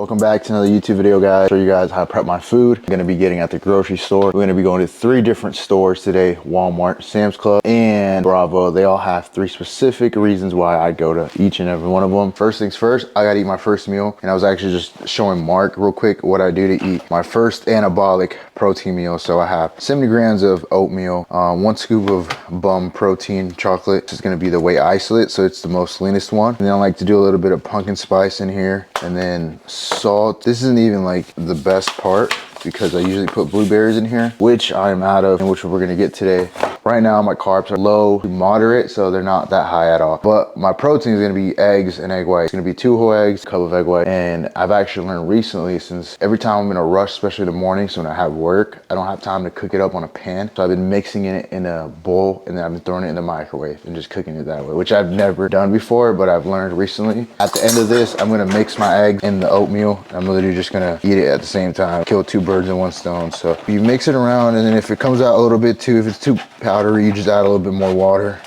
Welcome back to another YouTube video, guys. Show you guys how to prep my food. I'm gonna be getting at the grocery store. We're gonna be going to 3 different stores today: Walmart, Sam's Club, and Bravo. They all have 3 specific reasons why I go to each and every one of them. First things first, I gotta eat my first meal, and I was actually just showing Mark real quick what I do to eat my first anabolic protein meal. So I have 70 grams of oatmeal, 1 scoop of Bum protein chocolate. This is gonna be the whey isolate, so it's the most leanest one. And then I like to do a little bit of pumpkin spice in here, and then salt. This isn't even like the best part because I usually put blueberries in here, which I'm out of and which we're gonna get today. Right now my carbs are low to moderate, so they're not that high at all. But my protein is gonna be eggs and egg whites. It's gonna be 2 whole eggs, a cup of egg white. And I've actually learned recently, since every time I'm in a rush, especially in the morning, so when I have work, I don't have time to cook it up on a pan. So I've been mixing it in a bowl, and then I've been throwing it in the microwave and just cooking it that way, which I've never done before, but I've learned recently. At the end of this, I'm gonna mix my eggs in the oatmeal. I'm literally just gonna eat it at the same time. Kill 2 birds in 1 stone. So you mix it around, and then if it comes out a little bit too, if it's too powdery, you just add a little bit more water.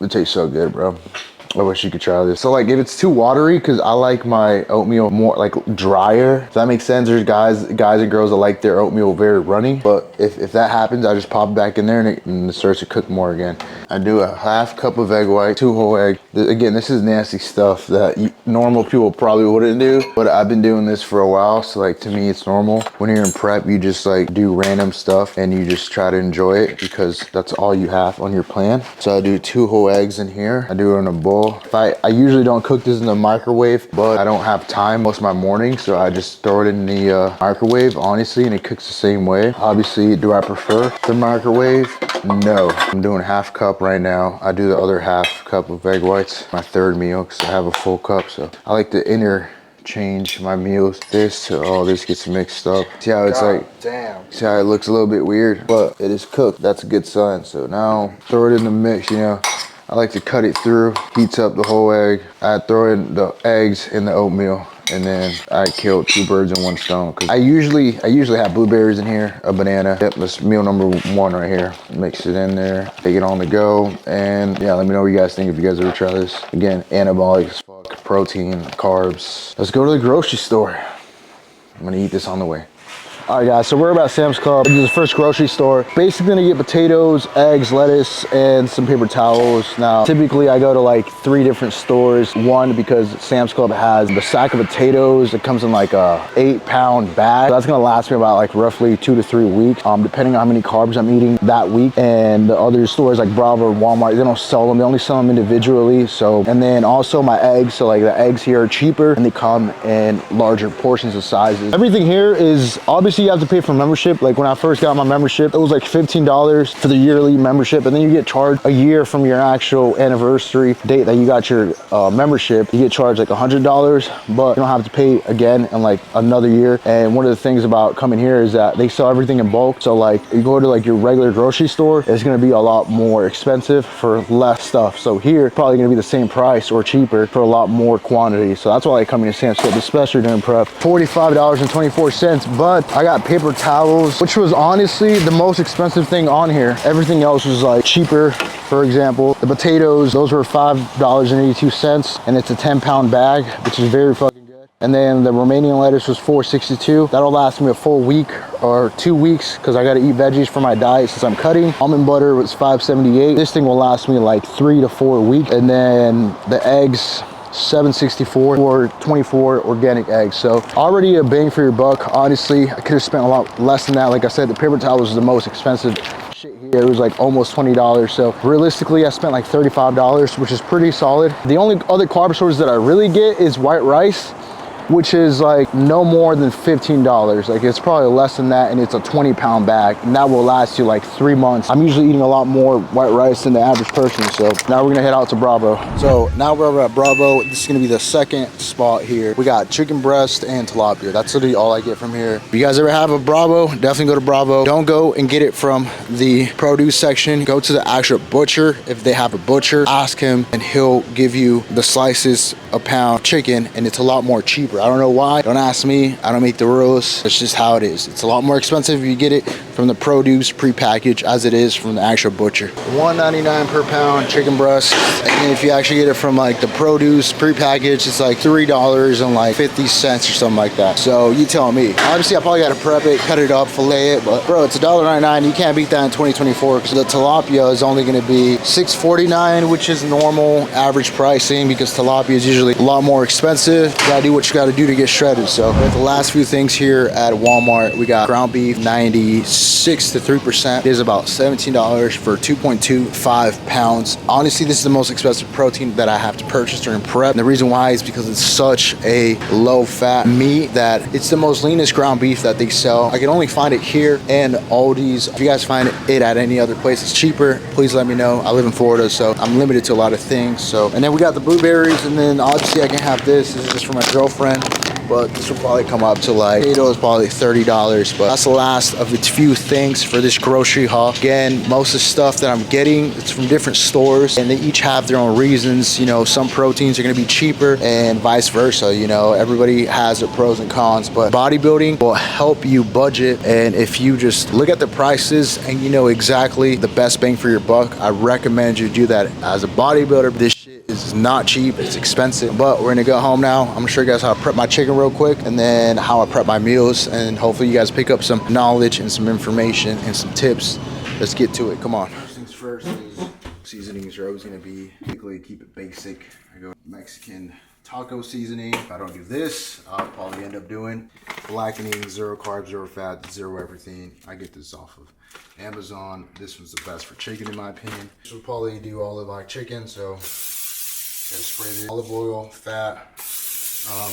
It tastes so good, bro. I wish you could try this. So like if it's too watery, because I like my oatmeal more like drier. Does that make sense? There's guys and girls that like their oatmeal very runny. But if that happens, I just pop it back in there and it starts to cook more again. I do a 1/2 cup of egg white, 2 whole eggs. Again, this is nasty stuff that normal people probably wouldn't do, but I've been doing this for a while. So like to me, it's normal. When you're in prep, you just like do random stuff and you just try to enjoy it because that's all you have on your plan. So I do 2 whole eggs in here. I do it in a bowl. I usually don't cook this in the microwave, but I don't have time most of my mornings, so I just throw it in the microwave, honestly, and it cooks the same way. Obviously, do I prefer the microwave? No. I'm doing 1/2 cup right now. I do the other 1/2 cup of egg whites, my 3rd meal, because I have a full cup. So I like to interchange my meals. This to all this gets mixed up. See how it's see how it looks a little bit weird, but it is cooked. That's a good sign. So now throw it in the mix, you know. I like to cut it through, heats up the whole egg. I throw in the eggs in the oatmeal, and then I kill 2 birds in 1 stone. Cause I usually have blueberries in here, a banana. Yep, that's meal number 1 right here. Mix it in there, take it on the go, and yeah, let me know what you guys think if you guys ever try this. Again, anabolic as fuck, protein, carbs. Let's go to the grocery store. I'm gonna eat this on the way. All right, guys, so we're about Sam's Club. This is the first grocery store. Basically gonna get potatoes, eggs, lettuce, and some paper towels. Now, typically I go to like 3 different stores. One, because Sam's Club has the sack of potatoes. It comes in like a 8-pound bag. So that's gonna last me about like roughly 2 to 3 weeks, depending on how many carbs I'm eating that week. And the other stores like Bravo and Walmart, they don't sell them. They only sell them individually. So, and then also my eggs. So like the eggs here are cheaper and they come in larger portions of sizes. Everything here is obviously you have to pay for membership. Like when I first got my membership, it was like $15 for the yearly membership, and then you get charged a year from your actual anniversary date that you got your membership. You get charged like $100, but you don't have to pay again in like another year. And one of the things about coming here is that they sell everything in bulk. So like you go to like your regular grocery store, it's gonna be a lot more expensive for less stuff. So here, probably gonna be the same price or cheaper for a lot more quantity. So that's why I come into Sam's Club, especially during prep. $45.24, but I got paper towels, which was honestly the most expensive thing on here. Everything else was like cheaper. For example, the potatoes, those were $5.82, and it's a 10-pound bag, which is very fucking good. And then the Romanian lettuce was $4.62. That'll last me a full week or 2 weeks because I got to eat veggies for my diet since I'm cutting. Almond butter was $5.78. This thing will last me like 3 to 4 weeks. And then the eggs, $7.64 for 24 organic eggs. So already a bang for your buck. Honestly, I could have spent a lot less than that. Like I said, the paper towel was the most expensive shit here. It was like almost $20. So realistically, I spent like $35, which is pretty solid. The only other carb source that I really get is white rice, which is like no more than $15. Like it's probably less than that, and it's a 20-pound bag, and that will last you like 3 months. I'm usually eating a lot more white rice than the average person. So now we're gonna head out to Bravo. So now we're over at Bravo. This is gonna be the second spot here. We got chicken breast and tilapia. That's literally all I get from here. If you guys ever have a Bravo, definitely go to Bravo. Don't go and get it from the produce section. Go to the actual butcher. If they have a butcher, ask him and he'll give you the slices a pound chicken, and it's a lot more cheaper. I don't know why. Don't ask me. I don't make the rules. It's just how it is. It's a lot more expensive if you get it from the produce pre-packaged as it is from the actual butcher. $1.99 per pound chicken breast, and if you actually get it from like the produce pre-packaged, it's like $3.50 or something like that. So you tell me. Obviously I probably gotta prep it, cut it up, fillet it, but bro, it's $1.99. You can't beat that in 2024 because the tilapia is only gonna be $6.49, which is normal average pricing because tilapia is usually a lot more expensive. You gotta do what you gotta do to get shredded. So with the last few things here at Walmart, we got ground beef 96 to 3%. It is about $17 for 2.25 pounds. Honestly, this is the most expensive protein that I have to purchase during prep. And the reason why is because it's such a low fat meat that it's the most leanest ground beef that they sell. I can only find it here and Aldi's. If you guys find it at any other place it's cheaper, please let me know. I live in Florida, so I'm limited to a lot of things. So, and then we got the blueberries, and then obviously I can have this. This is just for my girlfriend, but this will probably come up to like, potatoes probably $30, but that's the last of its few things for this grocery haul. Again, most of the stuff that I'm getting, it's from different stores, and they each have their own reasons. You know, some proteins are gonna be cheaper and vice versa. You know, everybody has their pros and cons, but bodybuilding will help you budget. And if you just look at the prices and you know exactly the best bang for your buck, I recommend you do that. As a bodybuilder, this shit is not cheap, it's expensive. But we're gonna go home now. I'm gonna show you guys how I prep my chicken real quick, and then how I prep my meals, and hopefully you guys pick up some knowledge and some information and some tips. Let's get to it. Come on. First things first is seasonings are always gonna be, basically keep it basic. I go Mexican taco seasoning. If I don't do this, I'll probably end up doing blackening, 0 carbs, 0 fat, 0 everything. I get this off of Amazon. This one's the best for chicken in my opinion. This will probably do all of my chicken, so gotta spray the olive oil, fat,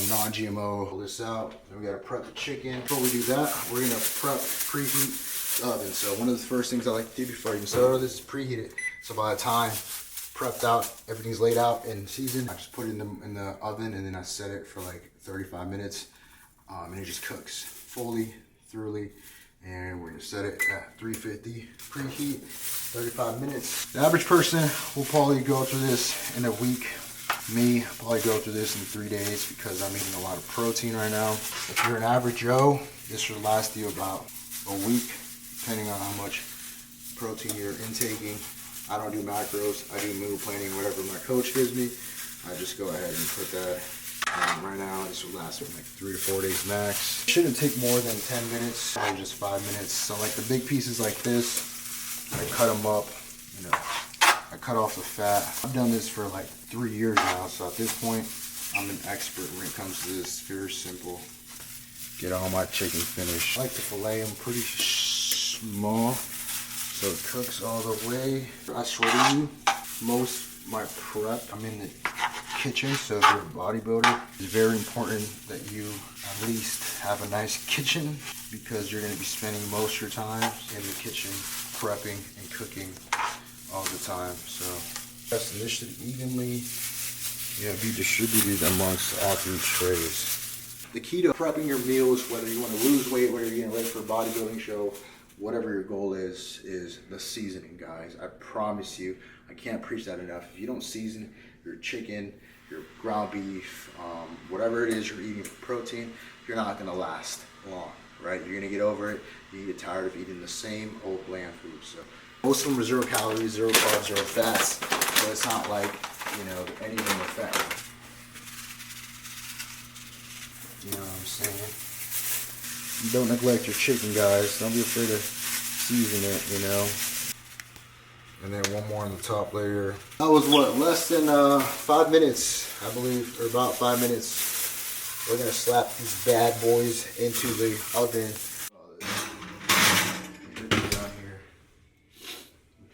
non-GMO. Pull this out. Then we gotta prep the chicken. Before we do that, we're gonna preheat the oven. So one of the first things I like to do before I even start this is preheat it. So by the time prepped out, everything's laid out and seasoned, I just put it in the oven, and then I set it for like 35 minutes, and it just cooks fully, thoroughly. And we're gonna set it at 350 preheat, 35 minutes. The average person will probably go through this in a week. Me, I'll probably go through this in 3 days because I'm eating a lot of protein right now. If you're an average Joe, this should last you about a week, depending on how much protein you're intaking. I don't do macros, I do meal planning, whatever my coach gives me. I just go ahead and put that right now. This will last me like 3 to 4 days max. It shouldn't take more than 10 minutes, probably just 5 minutes. So like the big pieces like this, I cut them up, you know, I cut off the fat. I've done this for like 3 years now, so at this point, I'm an expert when it comes to this. Very simple. Get all my chicken finished. I like to fillet them pretty small, so it cooks all the way. I swear to you, most of my prep, I'm in the kitchen, so if you're a bodybuilder, it's very important that you at least have a nice kitchen, because you're going to be spending most of your time in the kitchen prepping and cooking all the time. So this should evenly be distributed amongst all 3 trays. The key to prepping your meals, whether you want to lose weight, whether you're getting ready for a bodybuilding show, whatever your goal is the seasoning, guys. I promise you, I can't preach that enough. If you don't season your chicken, your ground beef, whatever it is you're eating for protein, you're not gonna last long, right? You're gonna get over it. You get tired of eating the same old bland food. So most of them are 0 calories, 0 carbs, 0 fats. So it's not like, you know, any of them are fat. You know what I'm saying? Don't neglect your chicken, guys. Don't be afraid to season it, you know. And then one more on the top layer. That was what, less than 5 minutes, I believe, or about 5 minutes. We're gonna slap these bad boys into the oven.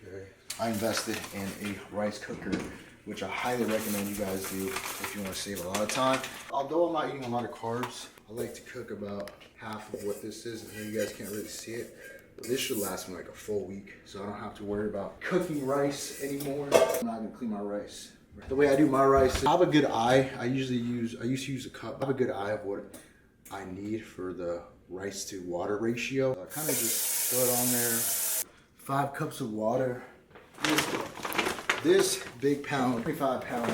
Okay. I invested in a rice cooker, which I highly recommend you guys do if you want to save a lot of time. Although I'm not eating a lot of carbs, I like to cook about half of what this is. I know you guys can't really see it, but this should last me like a full week, so I don't have to worry about cooking rice anymore. I'm not gonna clean my rice. The way I do my rice, I have a good eye. I used to use a cup. I have a good eye of what I need for the rice to water ratio. So I kind of just throw it on there. 5 cups of water. This big pound, 25 pound,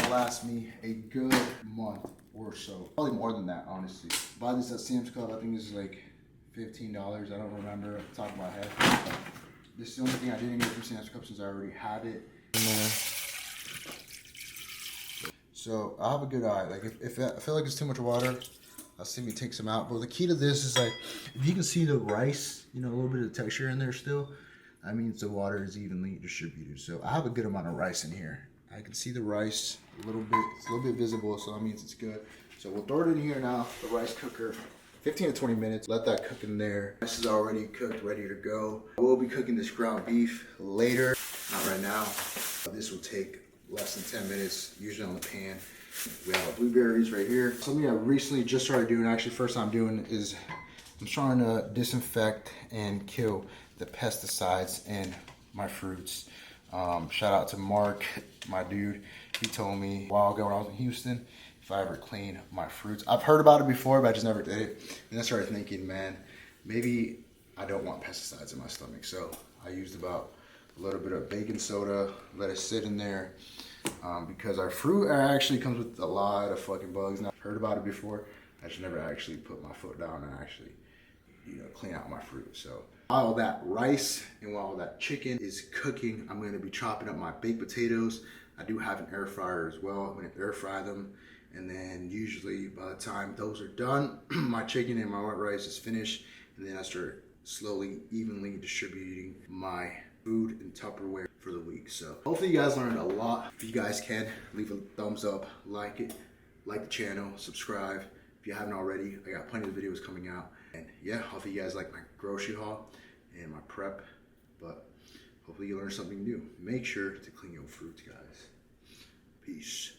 will last me a good month or so. Probably more than that, honestly. Buy this at Sam's Club. I think this is like $15. I don't remember off the top of my head. This is the only thing I didn't get from Sam's Club since I already had it in there. So I have a good eye. Like if I feel like it's too much water, I'll see me take some out. But the key to this is like, if you can see the rice, you know, a little bit of texture in there still, that means the water is evenly distributed. So I have a good amount of rice in here. I can see the rice a little bit, it's a little bit visible, so that means it's good. So we'll throw it in here now, the rice cooker. 15 to 20 minutes, let that cook in there. This is already cooked, ready to go. We'll be cooking this ground beef later, not right now. This will take less than 10 minutes, usually on the pan. We have our blueberries right here. Something I recently just started doing, actually first time doing, is I'm trying to disinfect and kill the pesticides in my fruits. Shout out to Mark, my dude. He told me a while ago when I was in Houston, if I ever clean my fruits. I've heard about it before, but I just never did it. And I started thinking, man, maybe I don't want pesticides in my stomach. So I used about a little bit of baking soda, let it sit in there. Because our fruit actually comes with a lot of fucking bugs. Now, I've heard about it before. I just never actually put my foot down and actually, you know, clean out my fruit. So while that rice and while that chicken is cooking, I'm going to be chopping up my baked potatoes. I do have an air fryer as well. I'm going to air fry them. And then usually by the time those are done, my chicken and my white rice is finished. And then I start slowly, evenly distributing my food in Tupperware for the week. So hopefully you guys learned a lot. If you guys can, leave a thumbs up, like it, like the channel, subscribe. If you haven't already, I got plenty of videos coming out. And yeah, hopefully you guys like my grocery haul and my prep. But hopefully you learned something new. Make sure to clean your fruits, guys. Peace.